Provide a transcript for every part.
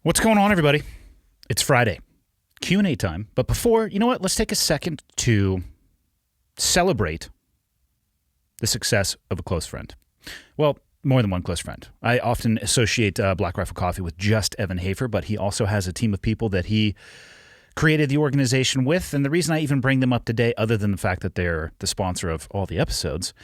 What's going on, everybody? It's Friday, Q&A time. But before, you know what? Let's take a second to celebrate the success of a close friend. Well, more than one close friend. I often associate Black Rifle Coffee with just Evan Hafer, but he also has a team of people that he created the organization with. And the reason I even bring them up today, other than the fact that they're the sponsor of all the episodes,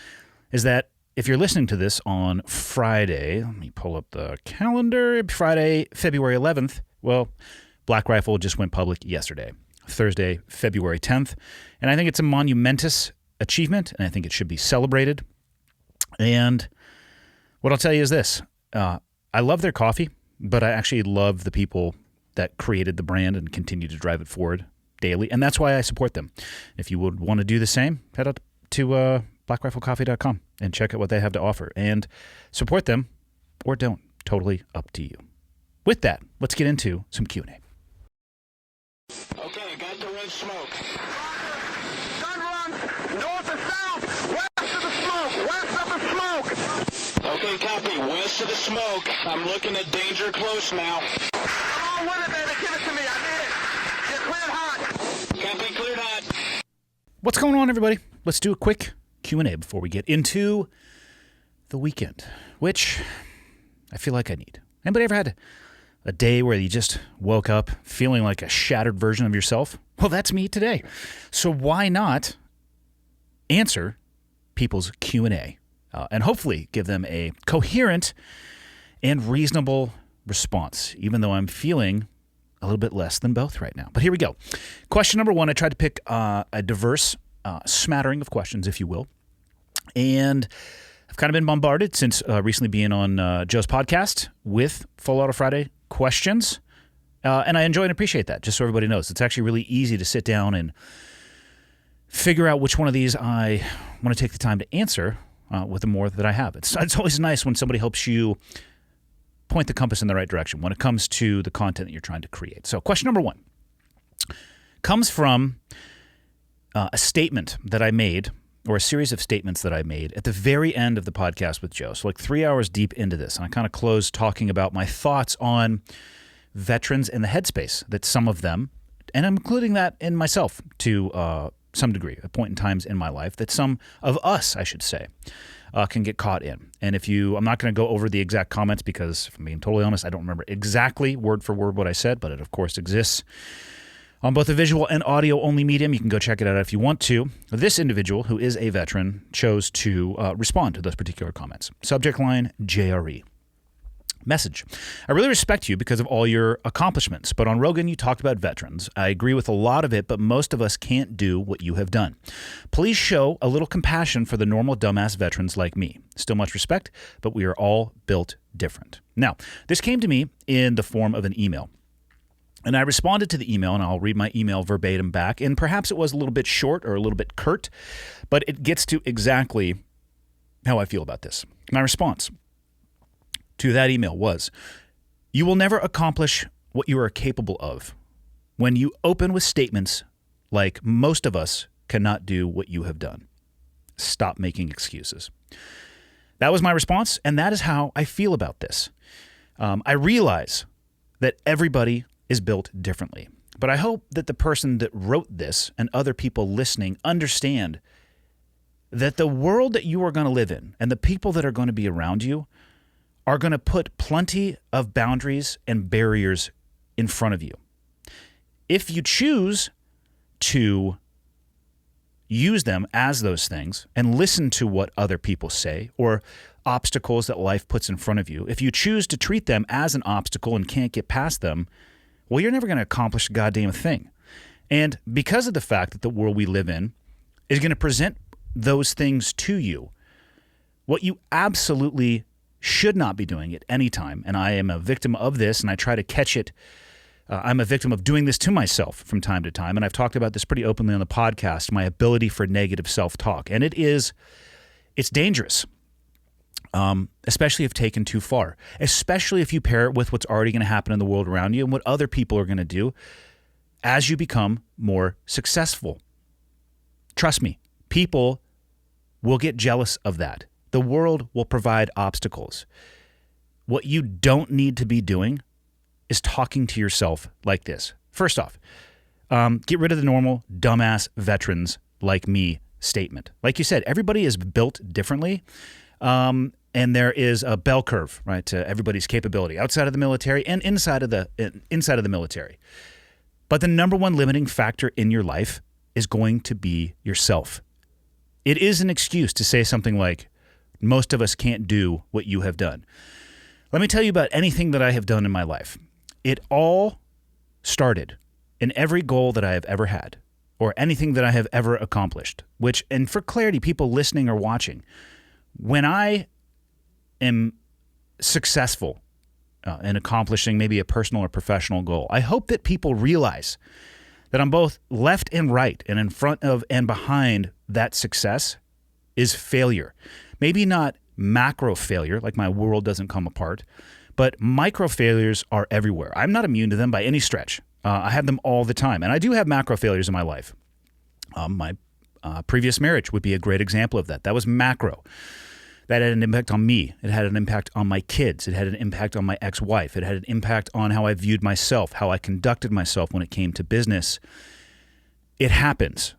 is that if you're listening to this on Friday, let me pull up the calendar, Friday, February 11th, well, Black Rifle just went public yesterday, Thursday, February 10th. And I think it's a monumentous achievement, and I think it should be celebrated. And what I'll tell you is this. I love their coffee, but I actually love the people that created the brand and continue to drive it forward daily. And that's why I support them. If you would want to do the same, head out to blackriflecoffee.com and check out what they have to offer and support them or don't. Totally up to you. With that, let's get into some Q&A. Okay, got the red smoke. Gun run, north and south, west of the smoke, west of the smoke. Okay, copy. West of the smoke. I'm looking at danger close now. Come on with it, baby. Give it to me. I need it. You're cleared hot. Copy, cleared hot. What's going on, everybody? Let's do a quick Q&A before we get into the weekend, which I feel like I need. Anybody ever had a day where you just woke up feeling like a shattered version of yourself? Well, that's me today. So why not answer people's Q&A and hopefully give them a coherent and reasonable response, even though I'm feeling a little bit less than both right now. But here we go. Question number one, I tried to pick a diverse smattering of questions, if you will. And I've kind of been bombarded since recently being on Joe's podcast with Full Auto Friday questions. And I enjoy and appreciate that, just so everybody knows. It's actually really easy to sit down and figure out which one of these I want to take the time to answer with the more that I have. It's always nice when somebody helps you point the compass in the right direction when it comes to the content that you're trying to create. So question number one comes from a statement that I made, or a series of statements that I made at the very end of the podcast with Joe. So like 3 hours deep into this, and I kind of closed talking about my thoughts on veterans and the headspace that some of them, and I'm including that in myself to some degree, at point in times in my life, that some of us, I should say, can get caught in. And I'm not going to go over the exact comments because, if I'm being totally honest, I don't remember exactly word for word what I said, but it of course exists on both a visual and audio only medium. You can go check it out if you want to. This individual, who is a veteran, chose to respond to those particular comments. Subject line, JRE. Message. I really respect you because of all your accomplishments, but on Rogan you talked about veterans. I agree with a lot of it, but most of us can't do what you have done. Please show a little compassion for the normal dumbass veterans like me. Still much respect, but we are all built different. Now, this came to me in the form of an email. And I responded to the email, and I'll read my email verbatim back. And perhaps it was a little bit short or a little bit curt, but it gets to exactly how I feel about this. My response to that email was, you will never accomplish what you are capable of when you open with statements like most of us cannot do what you have done. Stop making excuses. That was my response, and that is how I feel about this. I realize that everybody is built differently, but I hope that the person that wrote this and other people listening understand that the world that you are going to live in and the people that are going to be around you are going to put plenty of boundaries and barriers in front of you. If you choose to use them as those things and listen to what other people say or obstacles that life puts in front of you, if you choose to treat them as an obstacle and can't get past them, well, you're never going to accomplish a goddamn thing. And because of the fact that the world we live in is going to present those things to you, what you absolutely should not be doing at any time, and I am a victim of this, and I try to catch it. I'm a victim of doing this to myself from time to time, and I've talked about this pretty openly on the podcast, my ability for negative self-talk. And it's dangerous, especially if taken too far, especially if you pair it with what's already going to happen in the world around you and what other people are going to do as you become more successful. Trust me, people will get jealous of that. The world will provide obstacles. What you don't need to be doing is talking to yourself like this. First off, get rid of the normal dumbass veterans like me statement. Like you said, everybody is built differently. And there is a bell curve, right, to everybody's capability outside of the military and inside of the military. But the number one limiting factor in your life is going to be yourself. It is an excuse to say something like, most of us can't do what you have done. Let me tell you about anything that I have done in my life. It all started in every goal that I have ever had or anything that I have ever accomplished, which, and for clarity, people listening or watching, when I am successful in accomplishing maybe a personal or professional goal, I hope that people realize that on both left and right and in front of and behind that success is failure. Maybe not macro failure, like my world doesn't come apart, but micro failures are everywhere. I'm not immune to them by any stretch. I have them all the time. And I do have macro failures in my life. My previous marriage would be a great example of that. That was macro. That had an impact on me. It had an impact on my kids. It had an impact on my ex-wife. It had an impact on how I viewed myself, how I conducted myself when it came to business. It happens.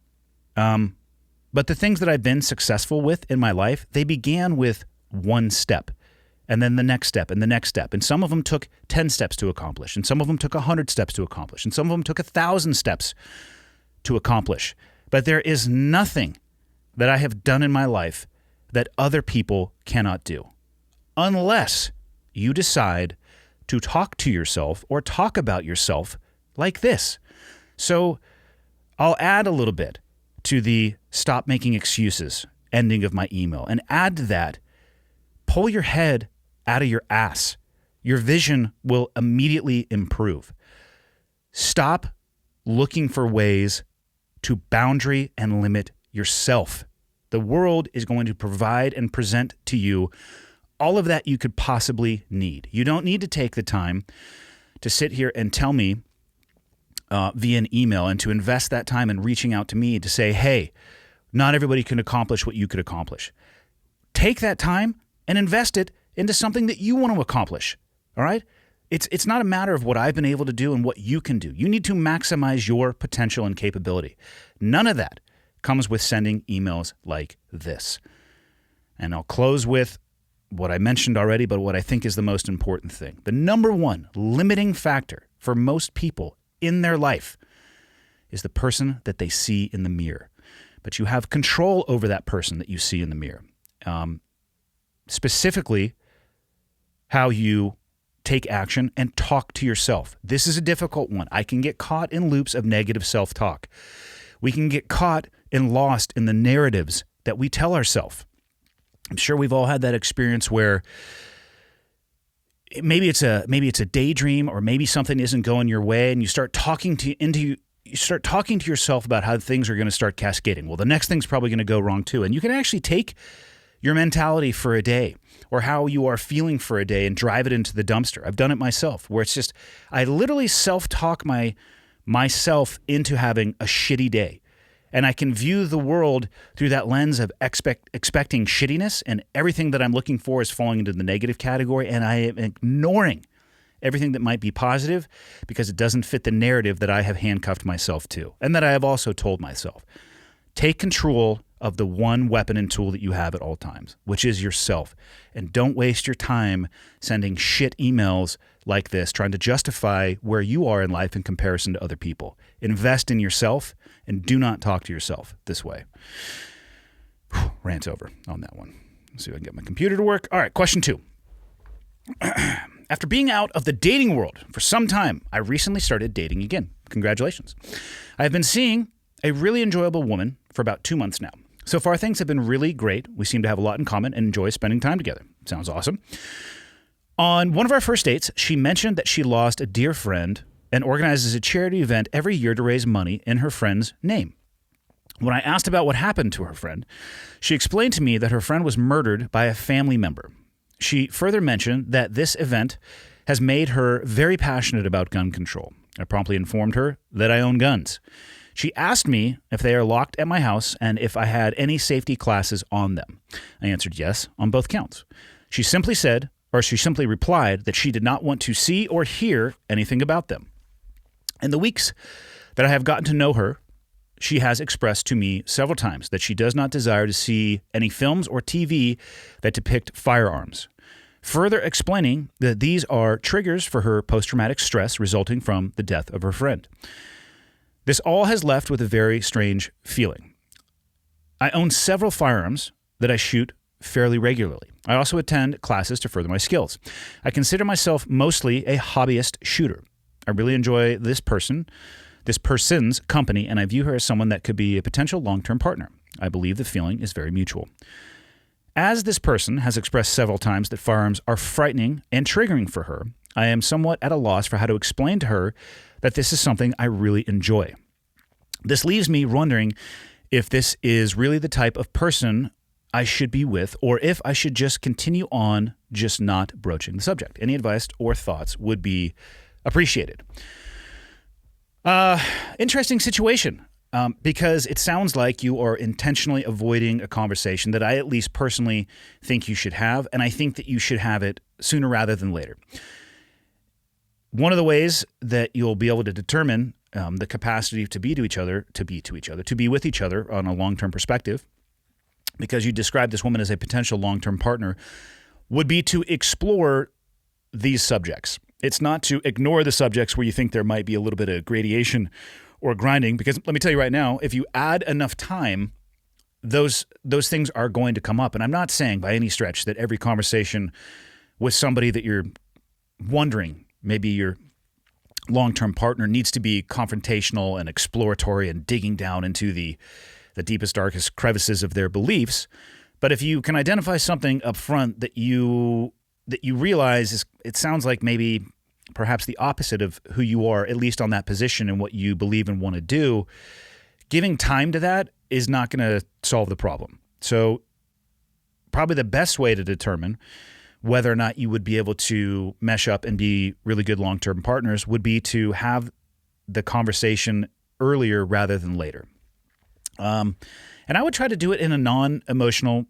But the things that I've been successful with in my life, they began with one step and then the next step and the next step. And some of them took 10 steps to accomplish, and some of them took 100 steps to accomplish, and some of them took 1,000 steps to accomplish. But there is nothing that I have done in my life that other people cannot do, unless you decide to talk to yourself or talk about yourself like this. So I'll add a little bit to the stop making excuses ending of my email and add to that, pull your head out of your ass. Your vision will immediately improve. Stop looking for ways to boundary and limit yourself. The world is going to provide and present to you all of that you could possibly need. You don't need to take the time to sit here and tell me via an email and to invest that time in reaching out to me to say, hey, not everybody can accomplish what you could accomplish. Take that time and invest it into something that you want to accomplish, all right? It's not a matter of what I've been able to do and what you can do. You need to maximize your potential and capability. None of that comes with sending emails like this. And I'll close with what I mentioned already, but what I think is the most important thing. The number one limiting factor for most people in their life is the person that they see in the mirror. But you have control over that person that you see in the mirror. Specifically, how you take action and talk to yourself. This is a difficult one. I can get caught in loops of negative self-talk. We can get caught and lost in the narratives that we tell ourselves. I'm sure we've all had that experience where maybe it's a daydream, or maybe something isn't going your way, and you start talking to yourself about how things are going to start cascading. Well, the next thing's probably going to go wrong too. And you can actually take your mentality for a day or how you are feeling for a day and drive it into the dumpster. I've done it myself, where it's just, I literally self-talk myself into having a shitty day. And I can view the world through that lens of expecting shittiness, and everything that I'm looking for is falling into the negative category, and I am ignoring everything that might be positive because it doesn't fit the narrative that I have handcuffed myself to, and that I have also told myself. Take control of the one weapon and tool that you have at all times, which is yourself. And don't waste your time sending shit emails like this, trying to justify where you are in life in comparison to other people. Invest in yourself and do not talk to yourself this way. Rant over on that one. Let's see if I can get my computer to work. All right, question 2. After being out of the dating world for some time, I recently started dating again. Congratulations. I have been seeing a really enjoyable woman for about 2 months now. So far, things have been really great. We seem to have a lot in common and enjoy spending time together. Sounds awesome. On one of our first dates, she mentioned that she lost a dear friend and organizes a charity event every year to raise money in her friend's name. When I asked about what happened to her friend, she explained to me that her friend was murdered by a family member. She further mentioned that this event has made her very passionate about gun control. I promptly informed her that I own guns. She asked me if they are locked at my house and if I had any safety classes on them. I answered yes on both counts. She simply said, or she simply replied that she did not want to see or hear anything about them. In the weeks that I have gotten to know her, she has expressed to me several times that she does not desire to see any films or TV that depict firearms, further explaining that these are triggers for her post-traumatic stress resulting from the death of her friend. This all has left with a very strange feeling. I own several firearms that I shoot fairly regularly. I also attend classes to further my skills. I consider myself mostly a hobbyist shooter. I really enjoy this person's company, and I view her as someone that could be a potential long-term partner. I believe the feeling is very mutual. As this person has expressed several times that firearms are frightening and triggering for her, I am somewhat at a loss for how to explain to her that this is something I really enjoy. This leaves me wondering if this is really the type of person I should be with, or if I should just continue on just not broaching the subject. Any advice or thoughts would be appreciated. Interesting situation, because it sounds like you are intentionally avoiding a conversation that I at least personally think you should have, and I think that you should have it sooner rather than later. One of the ways that you'll be able to determine the capacity to be with each other on a long-term perspective, because you described this woman as a potential long-term partner, would be to explore these subjects. It's not to ignore the subjects where you think there might be a little bit of gradation or grinding, because let me tell you right now, if you add enough time, those things are going to come up. And I'm not saying by any stretch that every conversation with somebody that you're wondering, maybe your long-term partner, needs to be confrontational and exploratory and digging down into the deepest, darkest crevices of their beliefs. But if you can identify something up front that you realize it sounds like maybe perhaps the opposite of who you are, at least on that position and what you believe and want to do, giving time to that is not going to solve the problem. So probably the best way to determine whether or not you would be able to mesh up and be really good long-term partners would be to have the conversation earlier rather than later. And I would try to do it in a non-emotional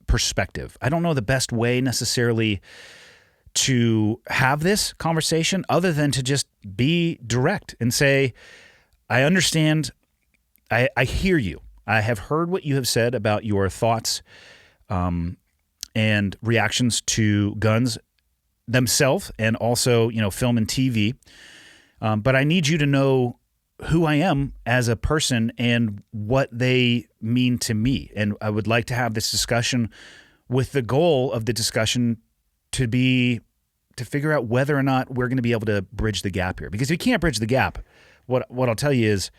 perspective. I don't know the best way necessarily to have this conversation other than to just be direct and say, I understand, I hear you. I have heard what you have said about your thoughts and reactions to guns themselves and also, film and TV. But I need you to know who I am as a person and what they mean to me. And I would like to have this discussion with the goal of the discussion to figure out whether or not we're going to be able to bridge the gap here. Because if you can't bridge the gap, what I'll tell you is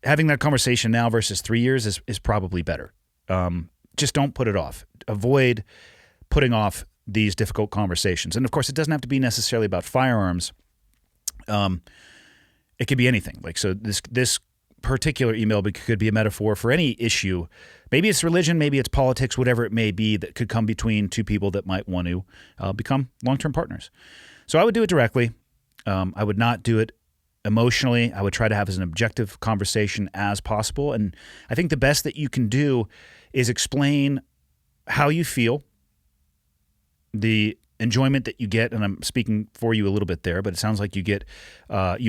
having that conversation now versus 3 years is probably better. Just don't put it off. Avoid putting off these difficult conversations. And of course, it doesn't have to be necessarily about firearms. It could be anything. So this particular email could be a metaphor for any issue. Maybe it's religion, maybe it's politics, whatever it may be that could come between two people that might want to become long-term partners. So I would do it directly. I would not do it emotionally. I would try to have as an objective conversation as possible. And I think the best that you can do is explain how you feel, the enjoyment that you get, and I'm speaking for you a little bit there, but it sounds like you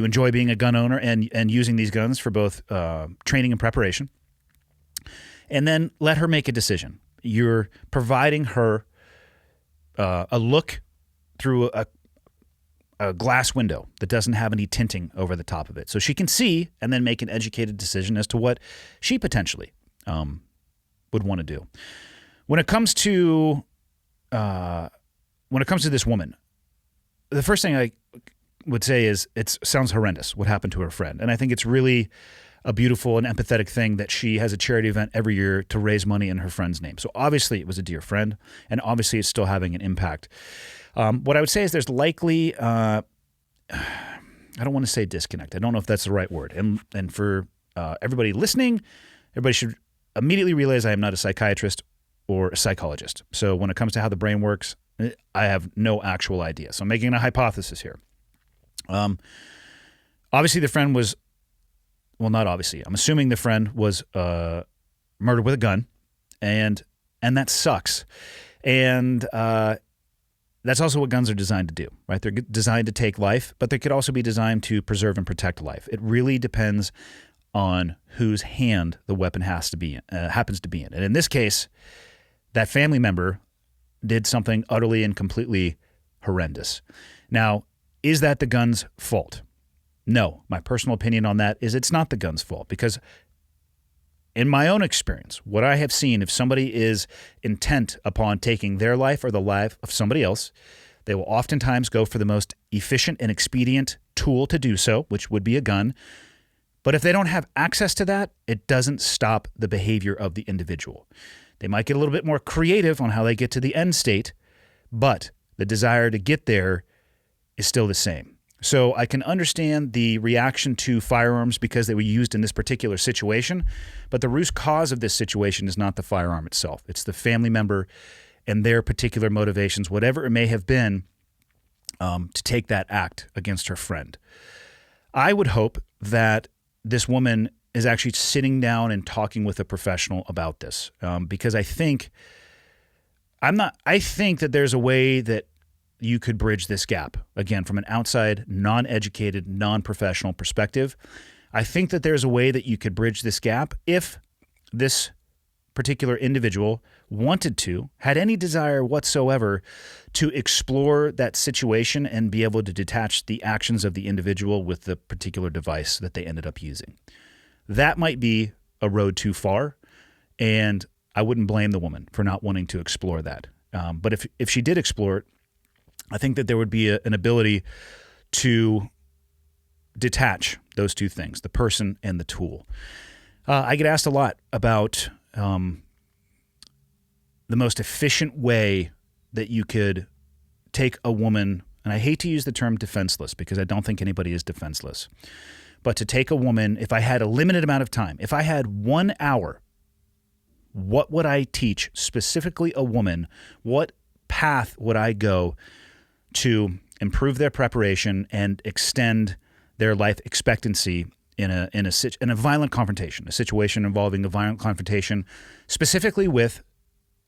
enjoy being a gun owner and using these guns for both training and preparation. And then let her make a decision. You're providing her a look through a glass window that doesn't have any tinting over the top of it, so she can see and then make an educated decision as to what she potentially would want to do. When it comes to this woman, the first thing I would say is it sounds horrendous what happened to her friend. And I think it's really a beautiful and empathetic thing that she has a charity event every year to raise money in her friend's name. So obviously it was a dear friend, and obviously it's still having an impact. What I would say is there's likely, I don't want to say disconnect. I don't know if that's the right word. And for everybody listening, everybody should immediately realize I am not a psychiatrist or a psychologist. So when it comes to how the brain works, I have no actual idea. So I'm making a hypothesis here. Obviously the friend was, well, not obviously. I'm assuming the friend was murdered with a gun, and that sucks. And that's also what guns are designed to do, right? They're designed to take life, but they could also be designed to preserve and protect life. It really depends on whose hand the weapon happens to be in. And in this case, that family member did something utterly and completely horrendous. Now, is that the gun's fault? No. My personal opinion on that is it's not the gun's fault, because in my own experience, what I have seen, if somebody is intent upon taking their life or the life of somebody else, they will oftentimes go for the most efficient and expedient tool to do so, which would be a gun. But if they don't have access to that, it doesn't stop the behavior of the individual. They might get a little bit more creative on how they get to the end state, but the desire to get there is still the same. So I can understand the reaction to firearms because they were used in this particular situation, but the root cause of this situation is not the firearm itself. It's the family member and their particular motivations, whatever it may have been, to take that act against her friend. I would hope that this woman is actually sitting down and talking with a professional about this, because I think that there's a way that you could bridge this gap. Again, from an outside, non-educated, non-professional perspective, I think that there's a way that you could bridge this gap if this particular individual wanted to, had any desire whatsoever to explore that situation and be able to detach the actions of the individual with the particular device that they ended up using. That might be a road too far, and I wouldn't blame the woman for not wanting to explore that. But if she did explore it, I think that there would be an ability to detach those two things, the person and the tool. I get asked a lot about the most efficient way that you could take a woman, and I hate to use the term defenseless because I don't think anybody is defenseless, but to take a woman, if I had a limited amount of time, if I had 1 hour, what would I teach specifically a woman? What path would I go to improve their preparation and extend their life expectancy in a violent confrontation, a situation involving a violent confrontation, specifically with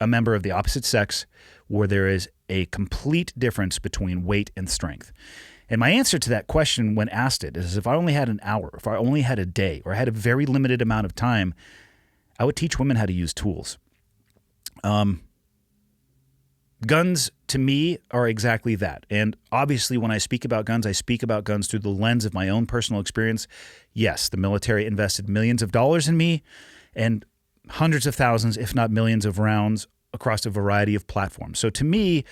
a member of the opposite sex, where there is a complete difference between weight and strength? And my answer to that question when asked it is, if I only had an hour, if I only had a day, or I had a very limited amount of time, I would teach women how to use tools. Guns, to me, are exactly that. And obviously, when I speak about guns through the lens of my own personal experience. Yes, the military invested millions of dollars in me and hundreds of thousands, if not millions of rounds across a variety of platforms. So to me,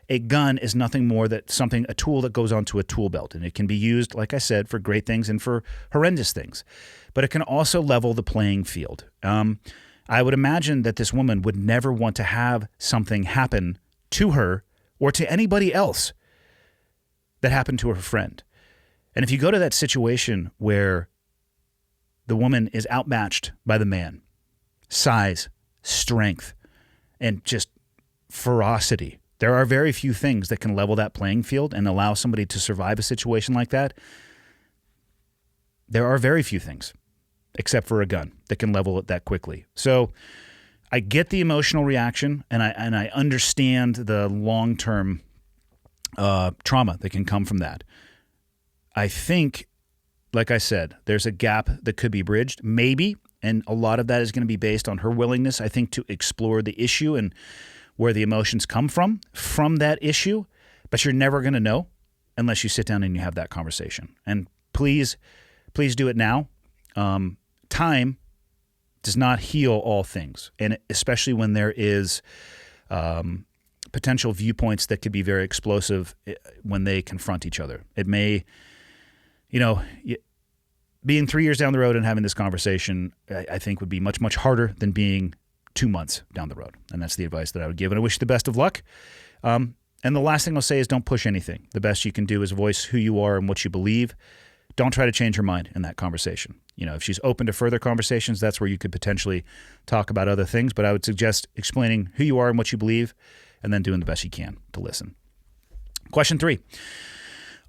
a gun is nothing more than a tool that goes onto a tool belt. And it can be used, like I said, for great things and for horrendous things. But it can also level the playing field. I would imagine that this woman would never want to have something happen to her or to anybody else that happened to her friend. And if you go to that situation where the woman is outmatched by the man, size, strength, and just ferocity, there are very few things that can level that playing field and allow somebody to survive a situation like that. There are very few things, except for a gun, that can level it that quickly. So I get the emotional reaction, and I understand the long-term trauma that can come from that. I think, like I said, there's a gap that could be bridged, maybe, and a lot of that is going to be based on her willingness, I think, to explore the issue and where the emotions come from that issue. But you're never going to know unless you sit down and you have that conversation. And please do it now. Time does not heal all things, and especially when there is potential viewpoints that could be very explosive when they confront each other. It may, being 3 years down the road and having this conversation, I think would be much, much harder than being 2 months down the road. And that's the advice that I would give. And I wish you the best of luck. And the last thing I'll say is don't push anything. The best you can do is voice who you are and what you believe. Don't try to change her mind in that conversation. If she's open to further conversations, that's where you could potentially talk about other things. But I would suggest explaining who you are and what you believe, and then doing the best you can to listen. Question 3.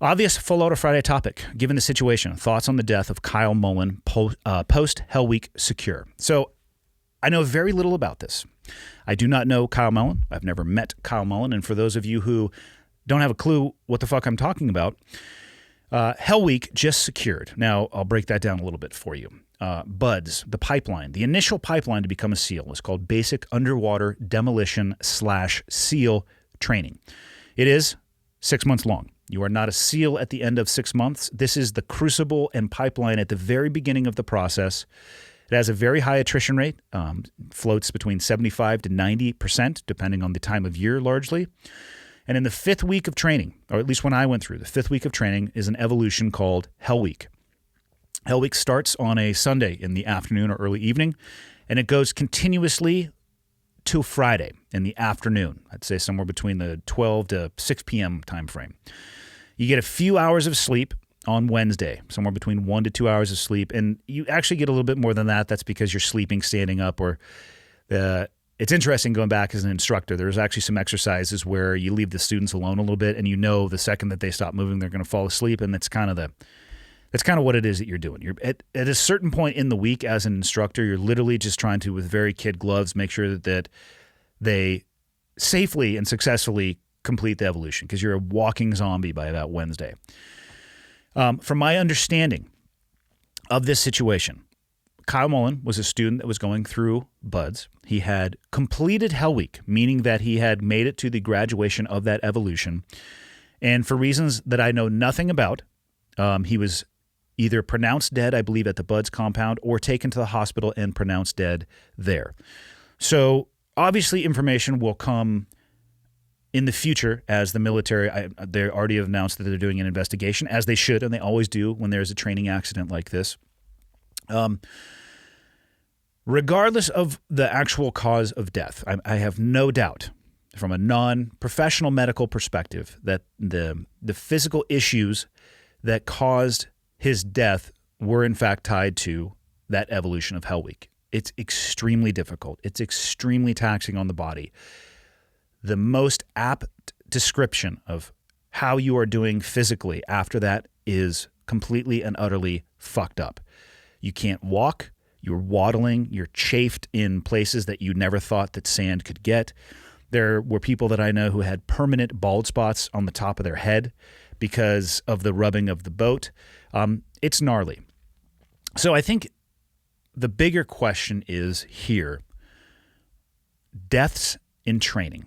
Obvious Full Auto Friday topic. Given the situation, thoughts on the death of Kyle Mullen post Hell Week secure. So I know very little about this. I do not know Kyle Mullen. I've never met Kyle Mullen. And for those of you who don't have a clue what the fuck I'm talking about, Hell Week just secured. Now, I'll break that down a little bit for you. BUDS, the pipeline, the initial pipeline to become a SEAL is called Basic Underwater Demolition / SEAL Training. It is 6 months long. You are not a SEAL at the end of 6 months. This is the crucible and pipeline at the very beginning of the process. It has a very high attrition rate, floats between 75 to 90%, depending on the time of year largely. And in the 5th week of training, or at least when I went through, the 5th week of training is an evolution called Hell Week. Hell Week starts on a Sunday in the afternoon or early evening, and it goes continuously to Friday in the afternoon. I'd say somewhere between the 12 to 6 p.m. time frame. You get a few hours of sleep on Wednesday, somewhere between 1 to 2 hours of sleep, and you actually get a little bit more than that. That's because you're sleeping standing up, or it's interesting going back as an instructor. There's actually some exercises where you leave the students alone a little bit, and you know the second that they stop moving, they're going to fall asleep, and that's kind of what it is that you're doing. You're at a certain point in the week as an instructor, you're literally just trying to, with very kid gloves, make sure that they safely and successfully complete the evolution, because you're a walking zombie by about Wednesday. From my understanding of this situation, Kyle Mullen was a student that was going through BUDS. He had completed Hell Week, meaning that he had made it to the graduation of that evolution. And for reasons that I know nothing about, he was either pronounced dead, I believe, at the BUDS compound, or taken to the hospital and pronounced dead there. So obviously information will come in the future as the military, they already have announced that they're doing an investigation, as they should, and they always do when there's a training accident like this. Regardless of the actual cause of death, I have no doubt from a non-professional medical perspective that the physical issues that caused his death were in fact tied to that evolution of Hell Week. It's extremely difficult. It's extremely taxing on the body. The most apt description of how you are doing physically after that is completely and utterly fucked up. You can't walk. You're waddling. You're chafed in places that you never thought that sand could get. There were people that I know who had permanent bald spots on the top of their head because of the rubbing of the boat. It's gnarly. So I think the bigger question is here, deaths in training.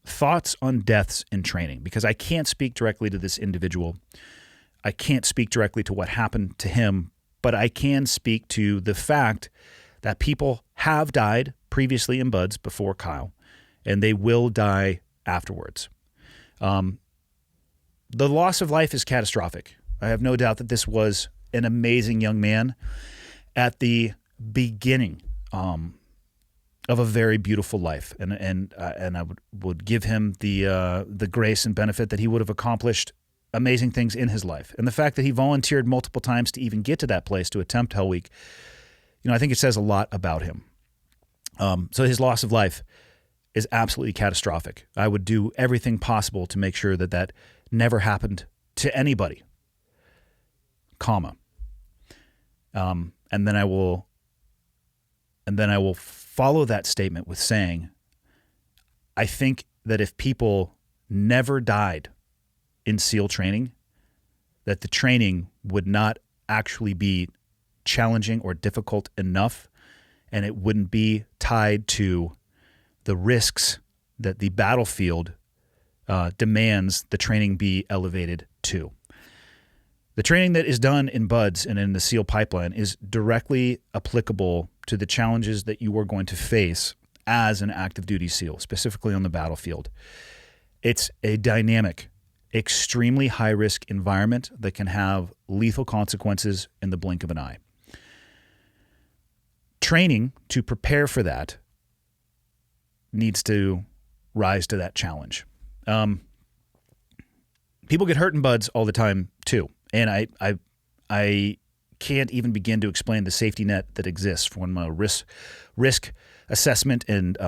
Thoughts on deaths in training, because I can't speak directly to this individual. I can't speak directly to what happened to him, but I can speak to the fact that people have died previously in BUDS before Kyle, and they will die afterwards. The loss of life is catastrophic. I have no doubt that this was an amazing young man at the beginning of a very beautiful life, and I would give him the grace and benefit that he would have accomplished amazing things in his life. And the fact that he volunteered multiple times to even get to that place to attempt Hell Week, I think it says a lot about him. So his loss of life is absolutely catastrophic. I would do everything possible to make sure that that never happened to anybody, and then I will follow that statement with saying, I think that if people never died in SEAL training, that the training would not actually be challenging or difficult enough, and it wouldn't be tied to the risks that the battlefield demands the training be elevated to. The training that is done in BUDS and in the SEAL pipeline is directly applicable to the challenges that you are going to face as an active duty SEAL, specifically on the battlefield. It's a dynamic, extremely high-risk environment that can have lethal consequences in the blink of an eye. Training to prepare for that needs to rise to that challenge. People get hurt in BUDS all the time too, and I can't even begin to explain the safety net that exists from a risk assessment and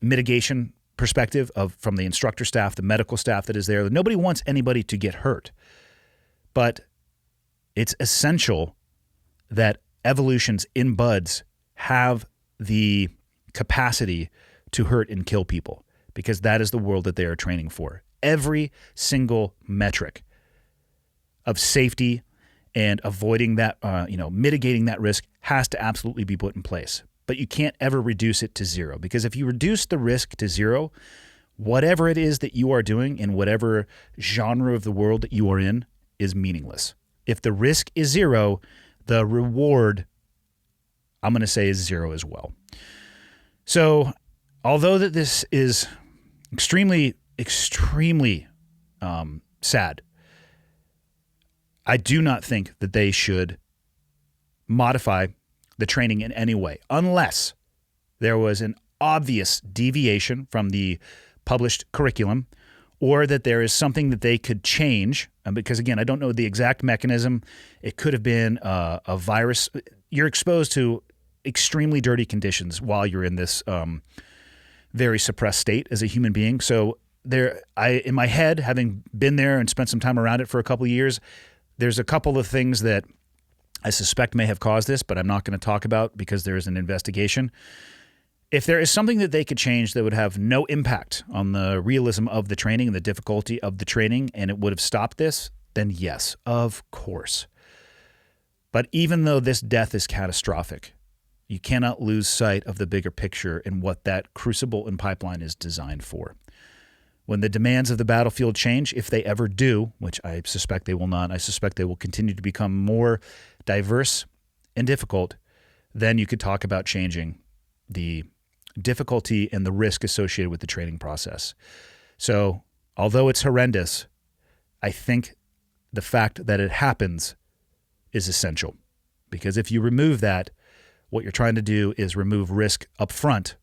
mitigation perspective from the instructor staff, the medical staff that is there. Nobody wants anybody to get hurt, but it's essential that evolutions in BUDS have the capacity to hurt and kill people, because that is the world that they are training for. Every single metric of safety and avoiding that, mitigating that risk has to absolutely be put in place. But you can't ever reduce it to zero, because if you reduce the risk to zero, whatever it is that you are doing in whatever genre of the world that you are in is meaningless. If the risk is zero, the reward, I'm going to say, is zero as well. So although that this is extremely sad, I do not think that they should modify the training in any way, unless there was an obvious deviation from the published curriculum, or that there is something that they could change. Because again, I don't know the exact mechanism. It could have been a virus. You're exposed to extremely dirty conditions while you're in this very suppressed state as a human being. So in my head, having been there and spent some time around it for a couple of years, there's a couple of things that I suspect may have caused this, but I'm not going to talk about because there is an investigation. If there is something that they could change that would have no impact on the realism of the training and the difficulty of the training, and it would have stopped this, then yes, of course. But even though this death is catastrophic, you cannot lose sight of the bigger picture and what that crucible and pipeline is designed for. When the demands of the battlefield change, if they ever do, which I suspect they will not, I suspect they will continue to become more diverse and difficult, then you could talk about changing the difficulty and the risk associated with the training process. So, although it's horrendous, I think the fact that it happens is essential. Because if you remove that, what you're trying to do is remove risk up front,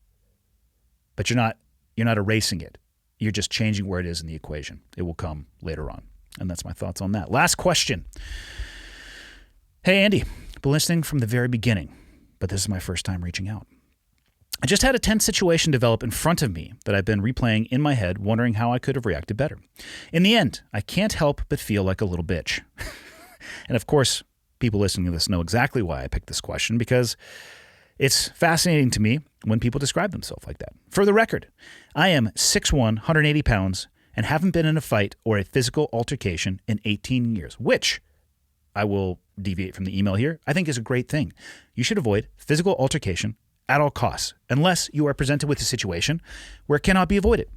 but you're not erasing it. You're just changing where it is in the equation. It will come later on. And that's my thoughts on that. Last question. Hey, Andy, been listening from the very beginning, but this is my first time reaching out. I just had a tense situation develop in front of me that I've been replaying in my head, wondering how I could have reacted better. In the end, I can't help but feel like a little bitch. And of course, people listening to this know exactly why I picked this question, because it's fascinating to me when people describe themselves like that. For the record, I am 6'1", 180 pounds, and haven't been in a fight or a physical altercation in 18 years, which, I will deviate from the email here, I think is a great thing. You should avoid physical altercation at all costs, unless you are presented with a situation where it cannot be avoided.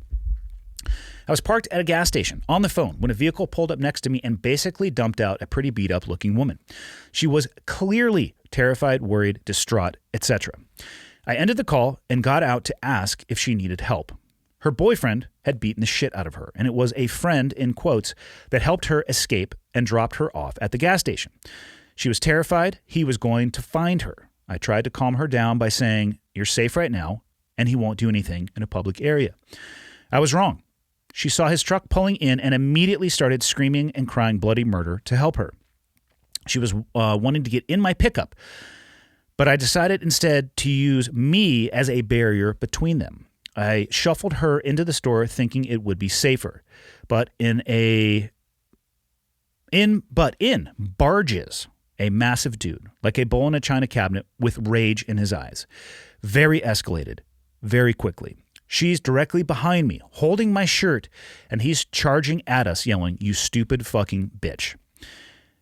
I was parked at a gas station on the phone when a vehicle pulled up next to me and basically dumped out a pretty beat-up looking woman. She was clearly terrified, worried, distraught, etc. I ended the call and got out to ask if she needed help. Her boyfriend had beaten the shit out of her, and it was a friend, in quotes, that helped her escape and dropped her off at the gas station. She was terrified he was going to find her. I tried to calm her down by saying, "You're safe right now, and he won't do anything in a public area." I was wrong. She saw his truck pulling in and immediately started screaming and crying bloody murder to help her. She was wanting to get in my pickup, but I decided instead to use me as a barrier between them. I shuffled her into the store thinking it would be safer, but in barges a massive dude, like a bull in a china cabinet with rage in his eyes. Very escalated, very quickly. She's directly behind me, holding my shirt, and he's charging at us, yelling, "You stupid fucking bitch."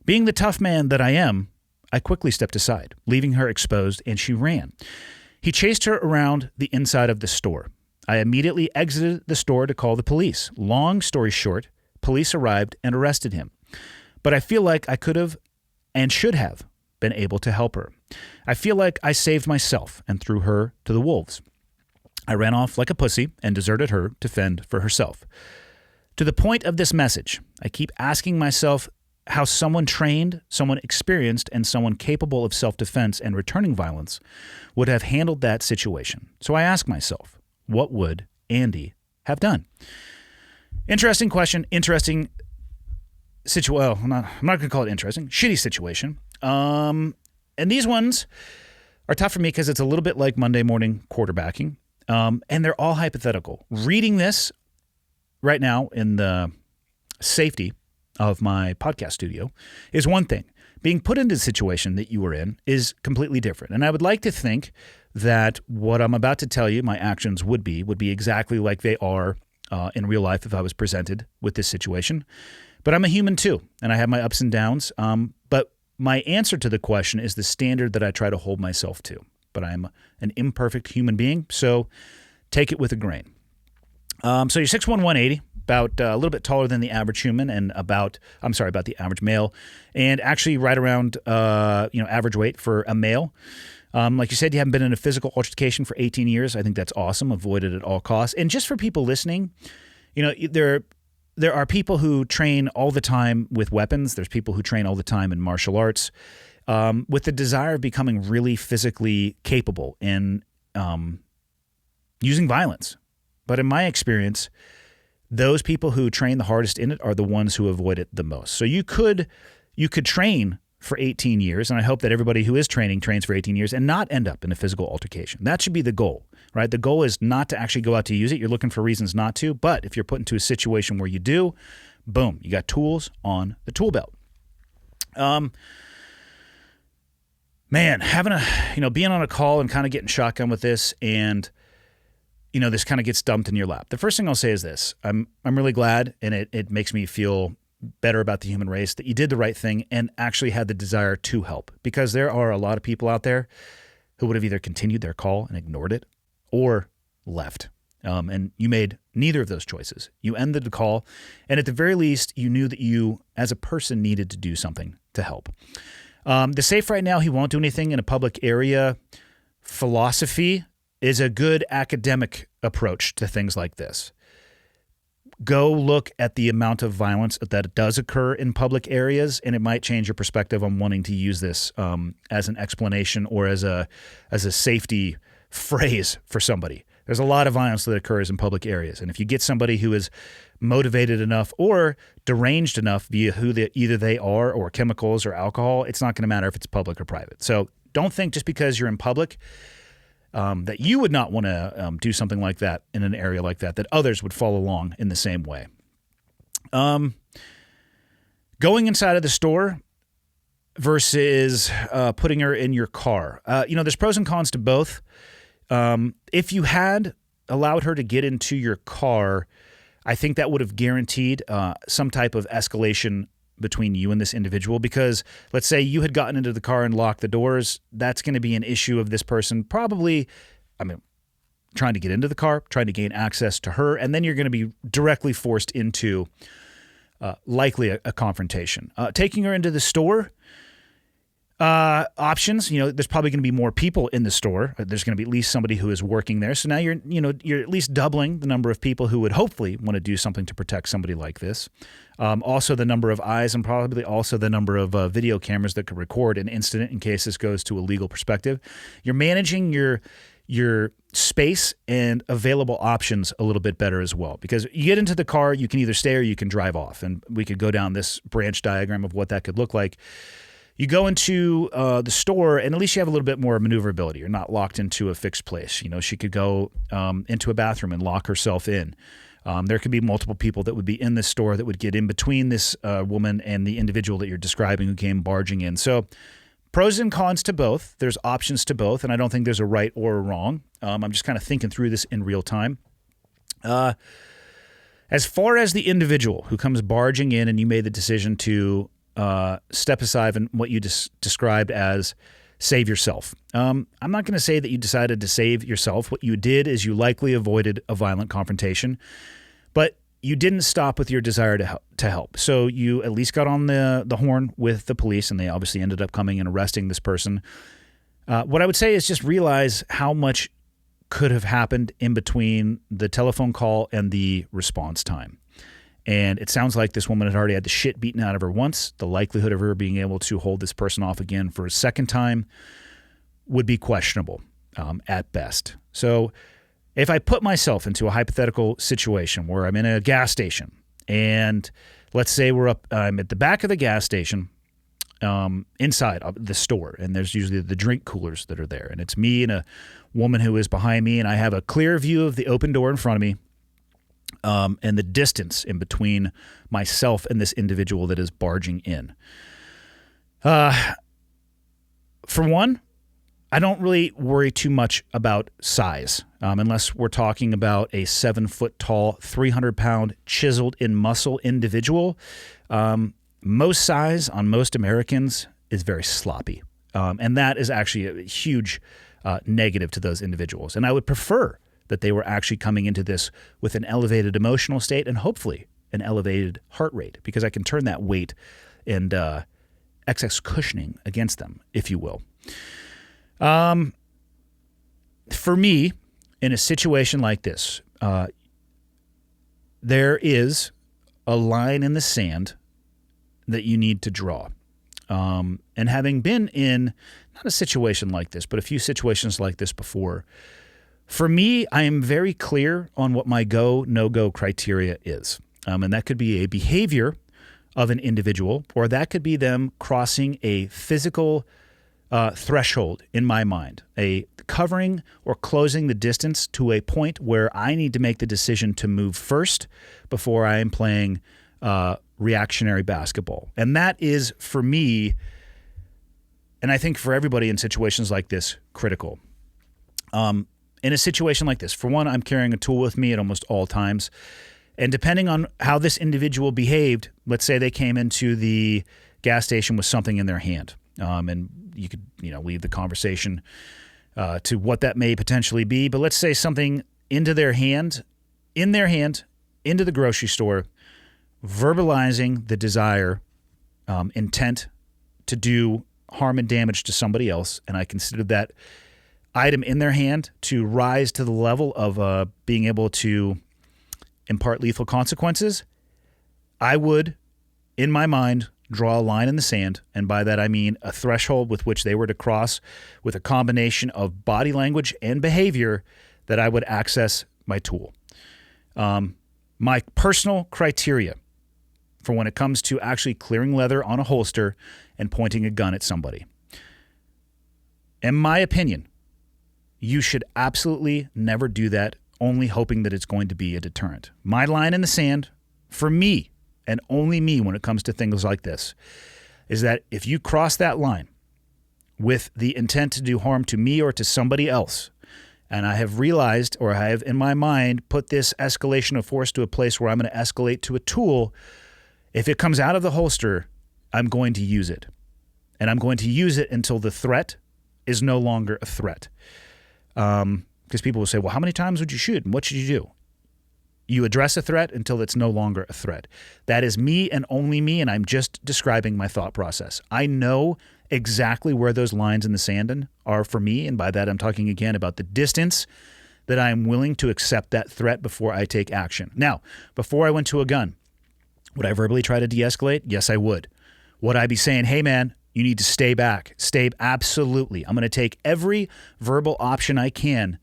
Being the tough man that I am, I quickly stepped aside, leaving her exposed, and she ran. He chased her around the inside of the store. I immediately exited the store to call the police. Long story short, police arrived and arrested him. But I feel like I could have and should have been able to help her. I feel like I saved myself and threw her to the wolves. I ran off like a pussy and deserted her to fend for herself. To the point of this message, I keep asking myself how someone trained, someone experienced, and someone capable of self-defense and returning violence would have handled that situation. So I ask myself, what would Andy have done? Interesting question, interesting situation. Well, I'm not going to call it interesting. Shitty situation. And these ones are tough for me because it's a little bit like Monday morning quarterbacking. And they're all hypothetical. Reading this right now in the safety of my podcast studio is one thing. Being put into the situation that you were in is completely different. And I would like to think that what I'm about to tell you my actions would be exactly like they are in real life if I was presented with this situation. But I'm a human too, and I have my ups and downs. But my answer to the question is the standard that I try to hold myself to. But I'm an imperfect human being, so take it with a grain. So you're 6'1", 180, about a little bit taller than the average human, and about the average male, and actually right around average weight for a male. Like you said, you haven't been in a physical altercation for 18 years. I think that's awesome. Avoid it at all costs. And just for people listening, there are people who train all the time with weapons. There's people who train all the time in martial arts with the desire of becoming really physically capable in using violence. But in my experience, those people who train the hardest in it are the ones who avoid it the most. So you could train for 18 years, and I hope that everybody who is training trains for 18 years and not end up in a physical altercation. That should be the goal, right? The goal is not to actually go out to use it. You're looking for reasons not to, but if you're put into a situation where you do, boom, you got tools on the tool belt. Man, being on a call and kind of getting shotgun with this, and this kind of gets dumped in your lap. The first thing I'll say is this: I'm really glad, and it makes me feel better about the human race that you did the right thing and actually had the desire to help, because there are a lot of people out there who would have either continued their call and ignored it or left. And you made neither of those choices. You ended the call, and at the very least, you knew that you, as a person, needed to do something to help. The safe right now, he won't do anything in a public area philosophy is a good academic approach to things like this. Go look at the amount of violence that does occur in public areas, and it might change your perspective on wanting to use this as an explanation or as a safety phrase for somebody. There's a lot of violence that occurs in public areas, and if you get somebody who is motivated enough or deranged enough via who either they are or chemicals or alcohol, it's not going to matter if it's public or private. So don't think just because you're in public that you would not want to do something like that in an area like that others would follow along in the same way. Going inside of the store versus putting her in your car. There's pros and cons to both. If you had allowed her to get into your car, I think that would have guaranteed some type of escalation between you and this individual, because let's say you had gotten into the car and locked the doors. That's going to be an issue of this person probably, trying to get into the car, trying to gain access to her, and then you're going to be directly forced into likely a confrontation. Taking her into the store, options, there's probably going to be more people in the store. There's going to be at least somebody who is working there. So now you're at least doubling the number of people who would hopefully want to do something to protect somebody like this. Also the number of eyes, and probably also the number of video cameras that could record an incident in case this goes to a legal perspective. You're managing your space and available options a little bit better as well, because you get into the car, you can either stay or you can drive off. And we could go down this branch diagram of what that could look like. You go into the store, and at least you have a little bit more maneuverability. You're not locked into a fixed place. She could go into a bathroom and lock herself in. There could be multiple people that would be in this store that would get in between this woman and the individual that you're describing who came barging in. So pros and cons to both. There's options to both, and I don't think there's a right or a wrong. I'm just kind of thinking through this in real time. As far as the individual who comes barging in and you made the decision to step aside and what you described as save yourself. I'm not going to say that you decided to save yourself. What you did is you likely avoided a violent confrontation, but you didn't stop with your desire to help. So you at least got on the horn with the police, and they obviously ended up coming and arresting this person. What I would say is just realize how much could have happened in between the telephone call and the response time. And it sounds like this woman had already had the shit beaten out of her once. The likelihood of her being able to hold this person off again for a second time would be questionable at best. So if I put myself into a hypothetical situation where I'm in a gas station, and let's say I'm at the back of the gas station inside of the store, and there's usually the drink coolers that are there, and it's me and a woman who is behind me, and I have a clear view of the open door in front of me. And the distance in between myself and this individual that is barging in. For one, I don't really worry too much about size, unless we're talking about a 7-foot tall, 300-pound, chiseled in muscle individual. Most size on most Americans is very sloppy. And that is actually a huge negative to those individuals. And I would prefer that they were actually coming into this with an elevated emotional state and hopefully an elevated heart rate, because I can turn that weight and excess cushioning against them, if you will. For me, in a situation like this, there is a line in the sand that you need to draw. And having been in not a situation like this, but a few situations like this before, for me, I am very clear on what my go, no-go criteria is. And that could be a behavior of an individual, or that could be them crossing a physical threshold in my mind, a covering or closing the distance to a point where I need to make the decision to move first before I am playing reactionary basketball. And that is, for me, and I think for everybody in situations like this, critical. In a situation like this, for one, I'm carrying a tool with me at almost all times. And depending on how this individual behaved, let's say they came into the gas station with something in their hand. And you could, leave the conversation to what that may potentially be. But let's say something in their hand, into the grocery store, verbalizing the desire, intent to do harm and damage to somebody else. And I consider that item in their hand to rise to the level of being able to impart lethal consequences. I would, in my mind, draw a line in the sand, and by that I mean a threshold with which they were to cross with a combination of body language and behavior that I would access my tool. My personal criteria for when it comes to actually clearing leather on a holster and pointing a gun at somebody. In my opinion, you should absolutely never do that, only hoping that it's going to be a deterrent. My line in the sand, for me, and only me when it comes to things like this, is that if you cross that line with the intent to do harm to me or to somebody else, and I have realized, or I have in my mind put this escalation of force to a place where I'm going to escalate to a tool, if it comes out of the holster, I'm going to use it. And I'm going to use it until the threat is no longer a threat. Because people will say, well, how many times would you shoot and what should you do? You address a threat until it's no longer a threat. That is me and only me, and I'm just describing my thought process. I know exactly where those lines in the sand are for me, and by that I'm talking again about the distance that I'm willing to accept that threat before I take action. Now, before I went to a gun, would I verbally try to de-escalate? Yes, I would. Would I be saying, hey man, you need to stay back? Absolutely. I'm going to take every verbal option I can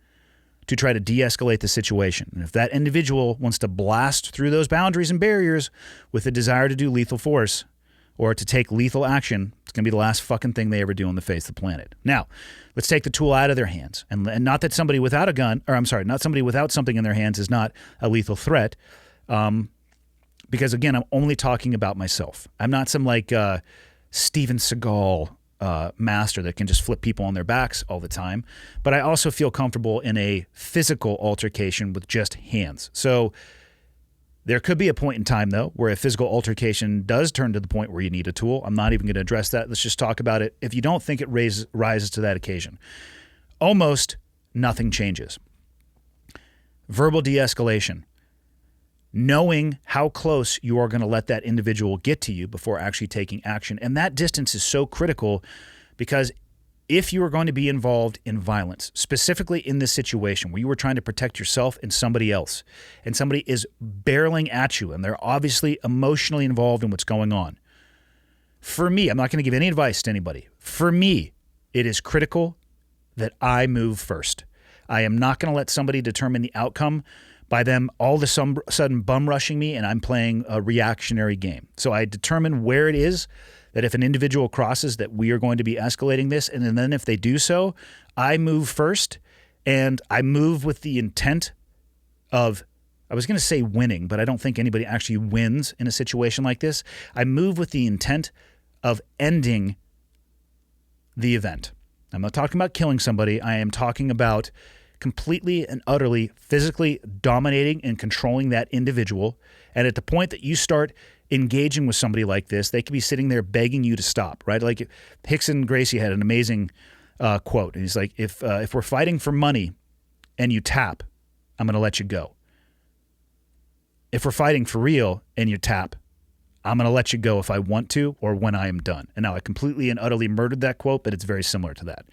to try to de-escalate the situation. And if that individual wants to blast through those boundaries and barriers with a desire to do lethal force or to take lethal action, it's going to be the last fucking thing they ever do on the face of the planet. Now, let's take the tool out of their hands. And not that somebody without a gun, or I'm sorry, not somebody without something in their hands is not a lethal threat. Because again, I'm only talking about myself. I'm not some like Steven Seagal master that can just flip people on their backs all the time. But I also feel comfortable in a physical altercation with just hands. So there could be a point in time, though, where a physical altercation does turn to the point where you need a tool. I'm not even going to address that. Let's just talk about it. If you don't think it rises to that occasion, almost nothing changes. Verbal de-escalation. Knowing how close you are going to let that individual get to you before actually taking action. And that distance is so critical because if you are going to be involved in violence, specifically in this situation where you were trying to protect yourself and somebody else, and somebody is barreling at you and they're obviously emotionally involved in what's going on. For me, I'm not going to give any advice to anybody. For me, it is critical that I move first. I am not going to let somebody determine the outcome by them all of a sudden bum rushing me and I'm playing a reactionary game. So I determine where it is that if an individual crosses that we are going to be escalating this, and then if they do so, I move first, and I move with the intent of, I was going to say winning, but I don't think anybody actually wins in a situation like this. I move with the intent of ending the event. I'm not talking about killing somebody. I am talking about completely and utterly physically dominating and controlling that individual. And at the point that you start engaging with somebody like this, they could be sitting there begging you to stop, right? Like Hickson Gracie had an amazing quote. And he's like, if we're fighting for money and you tap, I'm going to let you go. If we're fighting for real and you tap, I'm going to let you go if I want to or when I am done. And now I completely and utterly murdered that quote, but it's very similar to that.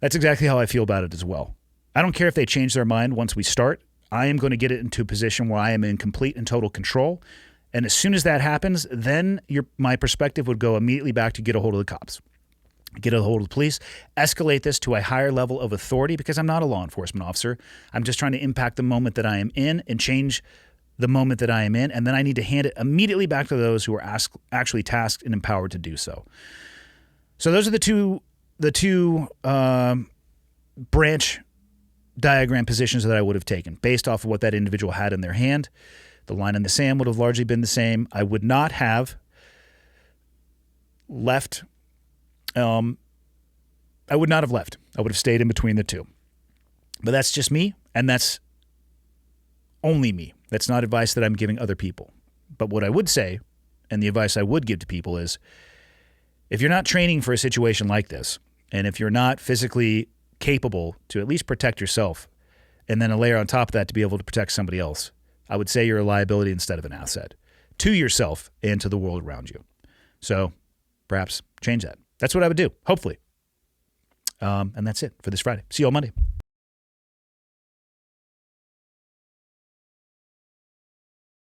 That's exactly how I feel about it as well. I don't care if they change their mind once we start. I am going to get it into a position where I am in complete and total control. And as soon as that happens, then my perspective would go immediately back to get a hold of the cops, get a hold of the police, escalate this to a higher level of authority because I'm not a law enforcement officer. I'm just trying to impact the moment that I am in and change the moment that I am in. And then I need to hand it immediately back to those who are actually tasked and empowered to do so. So those are the two branch diagram positions that I would have taken based off of what that individual had in their hand. The line in the sand would have largely been the same. I would not have left. I would not have left. I would have stayed in between the two. But that's just me, and that's only me. That's not advice that I'm giving other people. But what I would say, and the advice I would give to people is, if you're not training for a situation like this, and if you're not physically capable to at least protect yourself, and then a layer on top of that to be able to protect somebody else, I would say you're a liability instead of an asset to yourself and to the world around you. So perhaps change that. That's what I would do, hopefully. And that's it for this Friday. See you on Monday.